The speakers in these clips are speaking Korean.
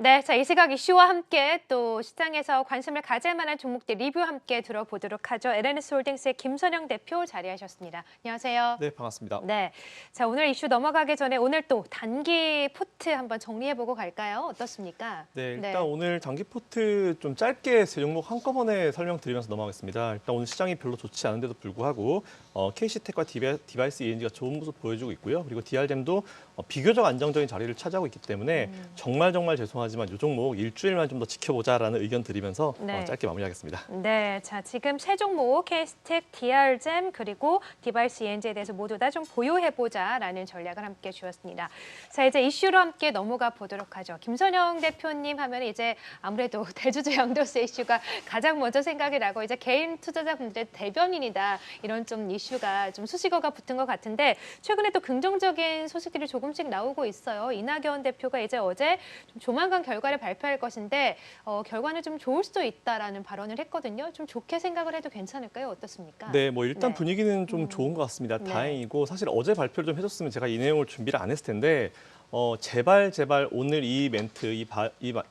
네, 자, 이 시각 이슈와 함께 또 시장에서 관심을 가질 만한 종목들 리뷰 함께 들어보도록 하죠. LNS홀딩스의 김선영 대표 자리하셨습니다. 안녕하세요. 네, 반갑습니다. 네, 자, 오늘 이슈 넘어가기 전에 오늘 또 단기 포트 한번 정리해보고 갈까요? 어떻습니까? 네, 일단 오늘 단기 포트 좀 짧게 세 종목 한꺼번에 설명드리면서 넘어가겠습니다. 일단 오늘 시장이 별로 좋지 않은데도 불구하고 KC텍과 디바이스 ENG가 좋은 모습 보여주고 있고요. 그리고 DR잼도 비교적 안정적인 자리를 차지하고 있기 때문에 정말 죄송하지만 이 종목 일주일만 좀 더 지켜보자라는 의견 드리면서 네. 짧게 마무리하겠습니다. 네, 자, 지금 세 종목 KC텍, DR잼 그리고 디바이스 ENG에 대해서 모두 다 좀 보유해보자라는 전략을 함께 주었습니다. 자, 이제 이슈로 함께 넘어가 보도록 하죠. 김선영 대표님 하면 이제 아무래도 대주주 양도세 이슈가 가장 먼저 생각이 나고 이제 개인 투자자분들의 대변인이다 이런 좀 이슈가 좀 수식어가 붙은 것 같은데 최근에 또 긍정적인 소식들이 조금씩 나오고 있어요. 이낙연 대표가 이제 어제 좀 조만간 결과를 발표할 것인데 결과는 좀 좋을 수도 있다라는 발언을 했거든요. 좀 좋게 생각을 해도 괜찮을까요? 어떻습니까? 네, 뭐 일단 네. 분위기는 좀 좋은 것 같습니다. 네. 다행이고 사실 어제 발표를 좀 해줬으면 제가 이 내용을 준비를 안 했을 텐데 제발 오늘 이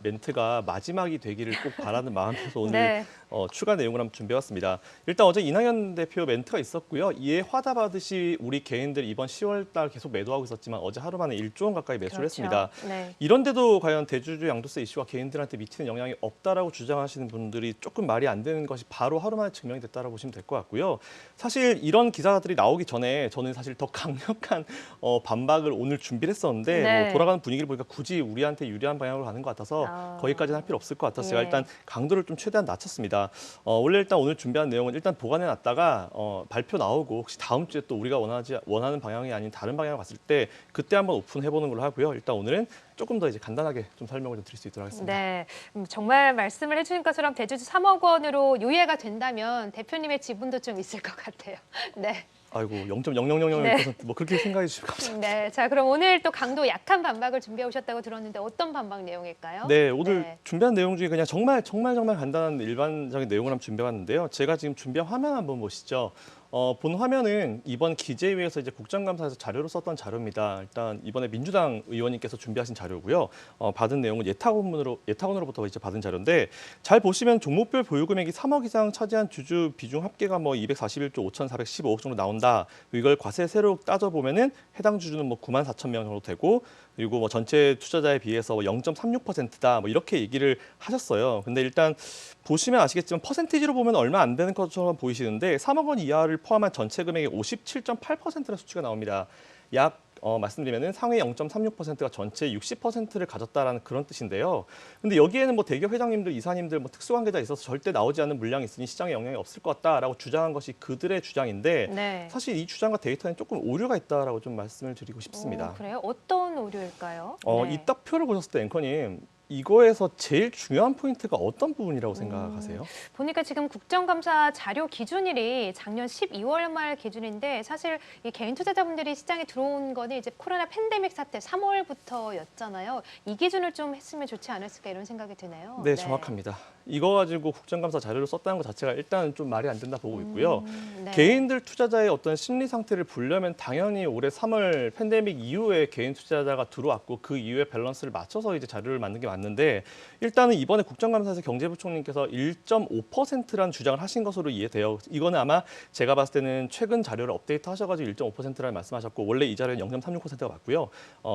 멘트가 마지막이 되기를 꼭 바라는 마음에서 오늘 네. 추가 내용을 한번 준비해봤습니다. 일단 어제 이낙연 대표 멘트가 있었고요. 이에 화답하듯이 우리 개인들 이번 10월 달 계속 매도하고 있었지만 어제 하루 만에 1조 원 가까이 매수를 그렇죠. 했습니다. 네. 이런데도 과연 대주주 양도세 이슈가 개인들한테 미치는 영향이 없다라고 주장하시는 분들이 조금 말이 안 되는 것이 바로 하루 만에 증명이 됐다라고 보시면 될 것 같고요. 사실 이런 기사들이 나오기 전에 저는 사실 더 강력한 반박을 오늘 준비를 했었는데 네. 뭐 돌아가는 분위기를 보니까 굳이 우리한테 유리한 방향으로 가는 것 같아서 거기까지는 할 필요 없을 것 같아서 제가 예. 일단 강도를 좀 최대한 낮췄습니다. 원래 일단 오늘 준비한 내용은 일단 보관해놨다가 발표 나오고 혹시 다음 주에 또 우리가 원하는 방향이 아닌 다른 방향으로 갔을 때 그때 한번 오픈해보는 걸로 하고요. 일단 오늘은 조금 더 이제 간단하게 좀 설명을 좀 드릴 수 있도록 하겠습니다. 네, 정말 말씀을 해주신 것처럼 대주주 3억 원으로 유예가 된다면 대표님의 지분도 좀 있을 것 같아요. 네. 아이고 0.0000% 네. 뭐 그렇게 생각해 주시면 감사합니다. 네, 자 그럼 오늘 또 강도 약한 반박을 준비해 오셨다고 들었는데 어떤 반박 내용일까요? 네, 오늘 네. 준비한 내용 중에 그냥 정말 간단한 일반적인 내용을 한번 준비해봤는데요. 제가 지금 준비한 화면 한번 보시죠. 본 화면은 이번 기재위에서 이제 국정감사에서 자료로 썼던 자료입니다. 일단 이번에 민주당 의원님께서 준비하신 자료고요. 받은 내용은 예탁원으로부터 이제 받은 자료인데 잘 보시면 종목별 보유 금액이 3억 이상 차지한 주주 비중 합계가 뭐 241조 5,415억 정도 나온다. 이걸 과세 세로 따져 보면은 해당 주주는 뭐 9만 4천 명 정도 되고 그리고 뭐 전체 투자자에 비해서 0.36%다. 뭐 이렇게 얘기를 하셨어요. 근데 일단 보시면 아시겠지만 퍼센티지로 보면 얼마 안 되는 것처럼 보이시는데 3억 원 이하를 포함한 전체 금액의 57.8%라는 수치가 나옵니다. 약 말씀드리면은 상위 0.36%가 전체 60%를 가졌다라는 그런 뜻인데요. 근데 여기에는 뭐 대기업 회장님들, 이사님들 뭐 특수관계자 있어서 절대 나오지 않는 물량이 있으니 시장에 영향이 없을 것 같다라고 주장한 것이 그들의 주장인데 네. 사실 이 주장과 데이터는 조금 오류가 있다라고 좀 말씀을 드리고 싶습니다. 그래요? 어떤 오류일까요? 네. 이 딱 표를 보셨을 때 앵커님 이거에서 제일 중요한 포인트가 어떤 부분이라고 생각하세요? 보니까 지금 국정감사 자료 기준일이 작년 12월 말 기준인데 사실 이 개인 투자자분들이 시장에 들어온 거는 이제 코로나 팬데믹 사태 3월부터였잖아요. 이 기준을 좀 했으면 좋지 않았을까 이런 생각이 드네요. 네, 정확합니다. 이거 가지고 국정감사 자료를 썼다는 것 자체가 일단 좀 말이 안 된다 보고 있고요. 네. 개인들 투자자의 어떤 심리 상태를 보려면 당연히 올해 3월 팬데믹 이후에 개인 투자자가 들어왔고 그 이후에 밸런스를 맞춰서 이제 자료를 만든 게 맞는데 일단은 이번에 국정감사에서 경제부총리께서 1.5%라는 주장을 하신 것으로 이해돼요. 이거는 아마 제가 봤을 때는 최근 자료를 업데이트 하셔가지고 1.5%라는 말씀하셨고 원래 이 자료는 0.36%가 맞고요.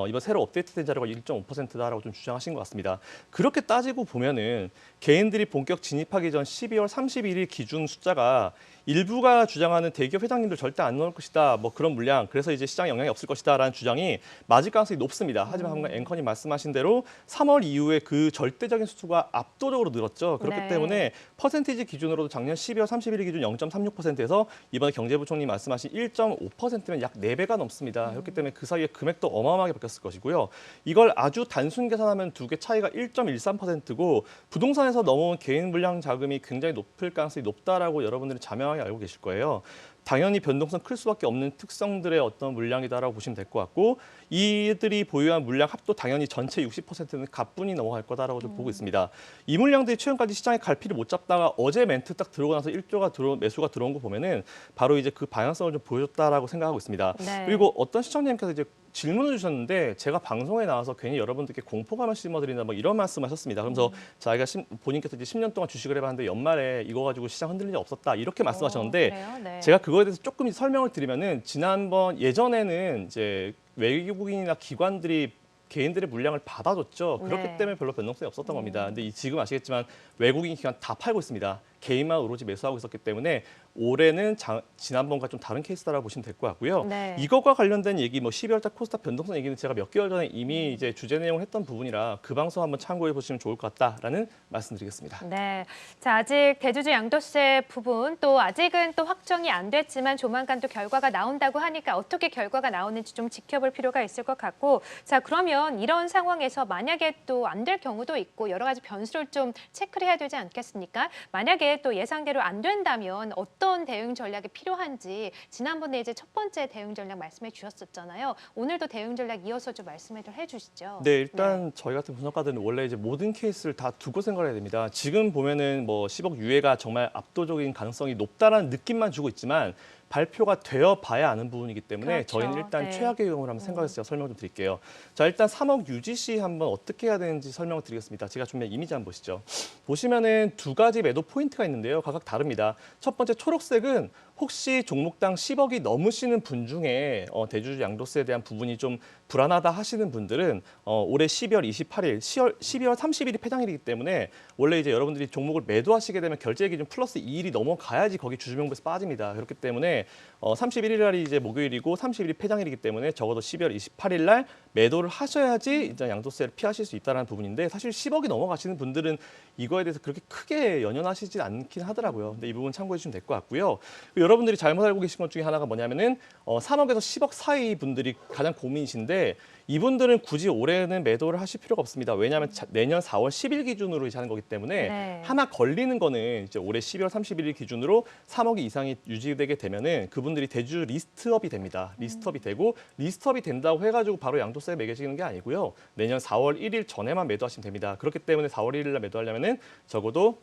이번 새로 업데이트된 자료가 1.5%다라고 좀 주장하신 것 같습니다. 그렇게 따지고 보면은 개인들이 본격 진입하기 전 12월 31일 기준 숫자가 일부가 주장하는 대기업 회장님들 절대 안 넣을 것이다. 뭐 그런 물량. 그래서 이제 시장에 영향이 없을 것이다라는 주장이 맞을 가능성이 높습니다. 하지만 방금 앵커님 말씀하신 대로 3월 이후에 그 절대적인 수가 압도적으로 늘었죠. 그렇기 네. 때문에 퍼센티지 기준으로도 작년 12월 31일 기준 0.36%에서 이번에 경제부총리 말씀하신 1.5%면 약 4배가 넘습니다. 그렇기 때문에 그 사이에 금액도 어마어마하게 바뀌었을 것이고요. 이걸 아주 단순 계산하면 두 개 차이가 1.13%고 부동산에서 넘어온 개인 물량 자금이 굉장히 높을 가능성이 높다라고 여러분들이 자명하게 알고 계실 거예요. 당연히 변동성 클 수밖에 없는 특성들의 어떤 물량이다라고 보시면 될 것 같고 이들이 보유한 물량 합도 당연히 전체 60%는 가뿐히 넘어갈 거다라고 좀 보고 있습니다. 이 물량들이 최근까지 시장에 갈피를 못 잡다가 어제 멘트 딱 들어오고 나서 1조가 매수가 들어온 거 보면은 바로 이제 그 방향성을 좀 보여줬다라고 생각하고 있습니다. 네. 그리고 어떤 시청자님께서 이제 질문을 주셨는데 제가 방송에 나와서 괜히 여러분들께 공포감을 심어드린다 뭐 이런 말씀하셨습니다. 그러면서 자기가 본인께서 이제 10년 동안 주식을 해봤는데 연말에 이거 가지고 시장 흔들린 적 없었다 이렇게 말씀하셨는데 그래요? 네. 제가 그거에 대해서 조금 설명을 드리면은 지난번 예전에는 이제 외국인이나 기관들이 개인들의 물량을 받아줬죠. 그렇기 네. 때문에 별로 변동성이 없었던 겁니다. 근데 지금 아시겠지만 외국인 기관 다 팔고 있습니다. 개인만 오로지 매수하고 있었기 때문에 올해는 지난번과 좀 다른 케이스다라고 보시면 될 것 같고요. 네. 이것과 관련된 얘기, 뭐 12월달 코스닥 변동성 얘기는 제가 몇 개월 전에 이미 이제 주제 내용을 했던 부분이라 그 방송 한번 참고해 보시면 좋을 것 같다라는 말씀드리겠습니다. 네. 자, 아직 대주주 양도세 부분 또 아직은 또 확정이 안 됐지만 조만간 또 결과가 나온다고 하니까 어떻게 결과가 나오는지 좀 지켜볼 필요가 있을 것 같고 자, 그러면 이런 상황에서 만약에 또 안 될 경우도 있고 여러 가지 변수를 좀 체크를 해야 되지 않겠습니까? 만약에 또 예상대로 안 된다면 어떤 대응 전략이 필요한지 지난번에 이제 첫 번째 대응 전략 말씀해 주셨었잖아요. 오늘도 대응 전략 이어서 좀 말씀을 해주시죠. 네, 일단 저희 같은 분석가들은 원래 이제 모든 케이스를 다 두고 생각을 해야 됩니다. 지금 보면은 뭐 10억 유예가 정말 압도적인 가능성이 높다라는 느낌만 주고 있지만 발표가 되어 봐야 아는 부분이기 때문에 그렇죠. 저희는 일단 네. 최악의 경우를 한번 생각해서 설명 좀 드릴게요. 자, 일단 3억 유지 시 한번 어떻게 해야 되는지 설명을 드리겠습니다. 제가 준비한 이미지 한번 보시죠. 보시면은 두 가지 매도 포인트가 있는데요. 각각 다릅니다. 첫 번째 초록색은 혹시 종목당 10억이 넘으시는 분 중에 대주주 양도세에 대한 부분이 좀 불안하다 하시는 분들은 올해 12월 28일, 12월 30일이 폐장일이기 때문에 원래 이제 여러분들이 종목을 매도하시게 되면 결제 기준 플러스 2일이 넘어가야지 거기 주주명부에서 빠집니다. 그렇기 때문에 31일 날이 이제 목요일이고 30일이 폐장일이기 때문에 적어도 12월 28일 날 매도를 하셔야지 이제 양도세를 피하실 수 있다는 부분인데 사실 10억이 넘어가시는 분들은 이거에 대해서 그렇게 크게 연연하시지 않긴 하더라고요. 근데 이 부분 참고해 주시면 될 것 같고요. 여러분들이 잘못 알고 계신 것 중에 하나가 뭐냐면은 3억에서 10억 사이 분들이 가장 고민이신데 이분들은 굳이 올해는 매도를 하실 필요가 없습니다. 왜냐하면 내년 4월 10일 기준으로 이제 하는 거기 때문에 네. 하나 걸리는 거는 이제 올해 12월 31일 기준으로 3억 이상이 유지되게 되면은 그분들이 대주 리스트업이 됩니다. 리스트업이 되고 리스트업이 된다고 해가지고 바로 양도세 매겨지는 게 아니고요. 내년 4월 1일 전에만 매도하시면 됩니다. 그렇기 때문에 4월 1일 날 매도하려면은 적어도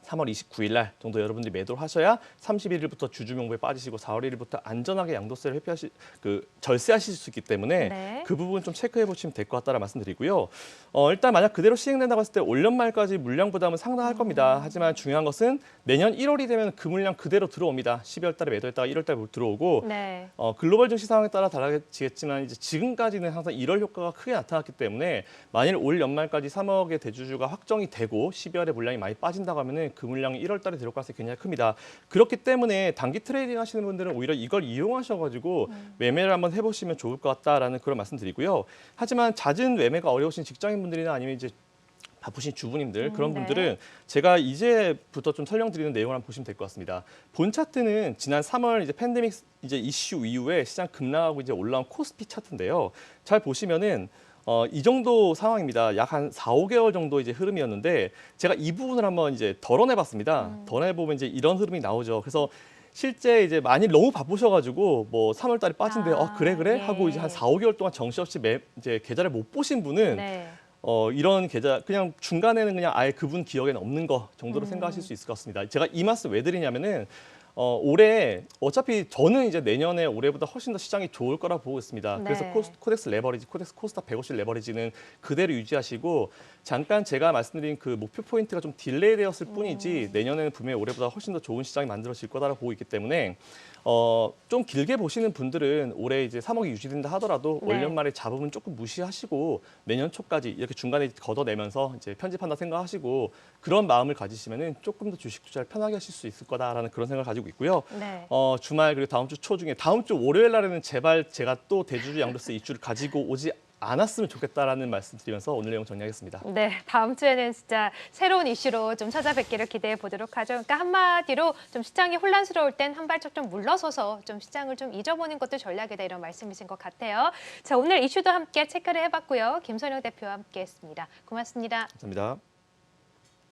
3월 29일 날 정도 여러분들이 매도를 하셔야 31일부터 주주명부에 빠지시고 4월 1일부터 안전하게 양도세를 절세하실 수 있기 때문에 네. 그 부분 좀 체크해 보시면 될 것 같다는 말씀드리고요. 일단 만약 그대로 시행된다고 했을 때 올 연말까지 물량 부담은 상당할 겁니다. 하지만 중요한 것은 내년 1월이 되면 그 물량 그대로 들어옵니다. 12월 달에 매도했다가 1월 달에 들어오고 네. 글로벌 증시 상황에 따라 달라지겠지만 이제 지금까지는 항상 1월 효과가 크게 나타났기 때문에 만일 올 연말까지 3억의 대주주가 확정이 되고 12월에 물량이 많이 빠진다고 하면은 그 물량이 1월 달에 들어올 가능성이 굉장히 큽니다. 그렇기 때문에 단기 트레이딩 하시는 분들은 오히려 이걸 이용하셔가지고 매매를 한번 해보시면 좋을 것 같다라는 그런 말씀드리고요. 하지만 잦은 매매가 어려우신 직장인분들이나 아니면 이제 바쁘신 주부님들 그런 네. 분들은 제가 이제부터 좀 설명드리는 내용을 한번 보시면 될 것 같습니다. 본 차트는 지난 3월 이제 팬데믹 이제 이슈 이후에 시장 급락하고 이제 올라온 코스피 차트인데요. 잘 보시면은 이 정도 상황입니다. 약 한 4, 5개월 정도 이제 흐름이었는데 제가 이 부분을 한번 이제 덜어내봤습니다. 덜어내보면 이제 이런 흐름이 나오죠. 그래서 실제 이제 많이 너무 바쁘셔가지고 뭐 3월 달에 빠진데 그래 예. 하고 이제 한 4, 5개월 동안 정신없이 이제 계좌를 못 보신 분은 네. 이런 계좌 그냥 중간에는 그냥 아예 그분 기억에는 없는 거 정도로 생각하실 수 있을 것 같습니다. 제가 이 말씀 왜 드리냐면은 올해 어차피 저는 이제 내년에 올해보다 훨씬 더 시장이 좋을 거라 보고 있습니다. 네. 그래서 코덱스 레버리지, 코스닥 150 레버리지는 그대로 유지하시고 잠깐 제가 말씀드린 그 목표 포인트가 좀 딜레이 되었을 뿐이지 내년에는 분명히 올해보다 훨씬 더 좋은 시장이 만들어질 거다라고 보고 있기 때문에 좀 길게 보시는 분들은 올해 이제 3억이 유지된다 하더라도 네. 올 연말에 잡음은 조금 무시하시고 내년 초까지 이렇게 중간에 걷어내면서 이제 편집한다 생각하시고 그런 마음을 가지시면은 조금 더 주식 투자를 편하게 하실 수 있을 거다라는 그런 생각을 가지고 있고요. 네. 주말 그리고 다음 주 초 중에 다음 주 월요일 날에는 제발 제가 또 대주주 양도세 이슈를 가지고 오지 않았으면 좋겠다라는 말씀 드리면서 오늘 내용 정리하겠습니다. 네, 다음 주에는 진짜 새로운 이슈로 좀 찾아뵙기를 기대해 보도록 하죠. 그러니까 한마디로 좀 시장이 혼란스러울 땐 한 발짝 좀 물러서서 좀 시장을 좀 잊어보는 것도 전략이다 이런 말씀이신 것 같아요. 자, 오늘 이슈도 함께 체크를 해봤고요. 김선영 대표와 함께했습니다. 고맙습니다. 감사합니다.